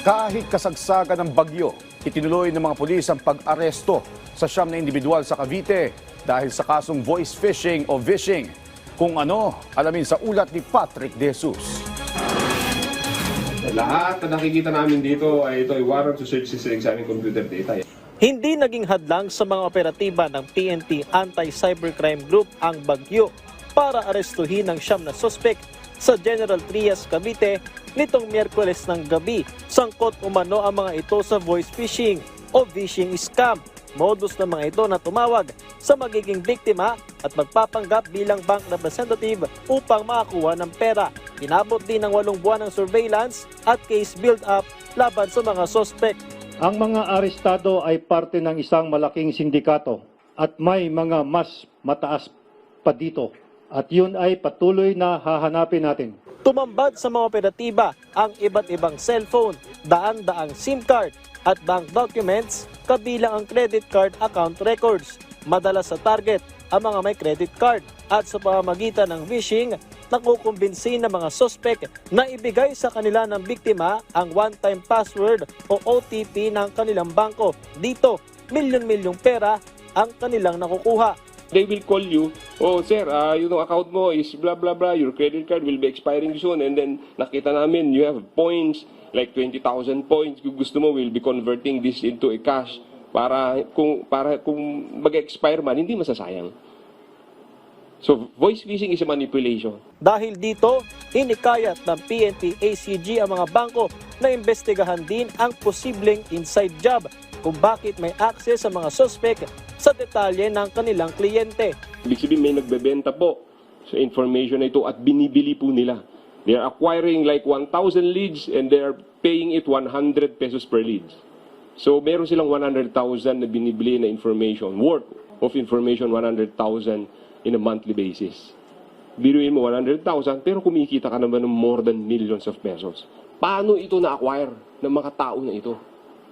Kahit kasagsagan ng bagyo, itinuloy ng mga pulis ang pag-aresto sa 9 na individual sa Cavite dahil sa kasong voice phishing o vishing. Kung ano, alamin sa ulat ni Patrick De Jesus. Lahat na nakikita namin dito ay ito ay warrant to search sa examine computer data. Hindi naging hadlang sa mga operatiba ng PNP Anti-Cybercrime Group ang bagyo para arestuhin ang 9 na suspect sa General Trias, Cavite nitong Miyerkules ng gabi. Sangkot umano ang mga ito sa voice phishing o phishing scam. Modus ng mga ito na tumawag sa magiging biktima at magpapanggap bilang bank representative upang makakuha ng pera. Inabot din ng 8 buwan ng surveillance at case build-up laban sa mga suspect. Ang mga arestado ay parte ng isang malaking sindikato at may mga mas mataas pa dito. At yun ay patuloy na hahanapin natin. Tumambad sa mga operatiba ang iba't ibang cellphone, daan-daang SIM card at bank documents kabilang ang credit card account records. Madalas sa target ang mga may credit card at sa pamamagitan ng phishing, nakukumbinsi ng mga suspect na ibigay sa kanila ng biktima ang one-time password o OTP ng kanilang bangko. Dito, milyon-milyong pera ang kanilang nakukuha. They will call you, oh sir, yung account mo is blah blah blah, your credit card will be expiring soon, and then nakita namin you have points, like 20,000 points, kung gusto mo, we'll be converting this into a cash para kung mag-expire man, hindi masasayang. So, voice phishing is a manipulation. Dahil dito, hinikayat ng PNP ACG ang mga bangko na imbestigahan din ang posibleng inside job kung bakit may access sa mga suspect sa detalye ng kanilang kliyente. Ibig sabihin may nagbebenta po sa information na ito at binibili po nila. They are acquiring like 1,000 leads and they are paying it 100 pesos per lead. So meron silang 100,000 na binibili na information, worth of information 100,000 in a monthly basis. Biruin mo 100,000 pero kumikita ka naman ng more than millions of pesos. Paano ito na-acquire ng mga tao na ito?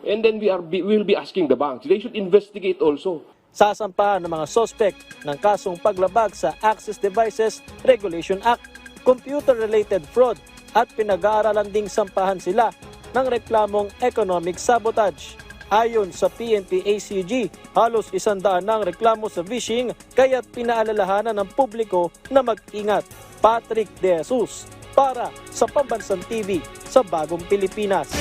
And then we'll be asking the banks. They should investigate also. Sasampahan ng mga suspect ng kasong paglabag sa Access Devices Regulation Act, computer-related fraud at pinag-aaralan ding sampahan sila ng reklamong economic sabotage. Ayon sa PNP ACG, halos 100 ng reklamo sa phishing kaya't pinaalalahanan ng publiko na mag-ingat. Patrick De Jesus para sa Pambansang TV sa Bagong Pilipinas.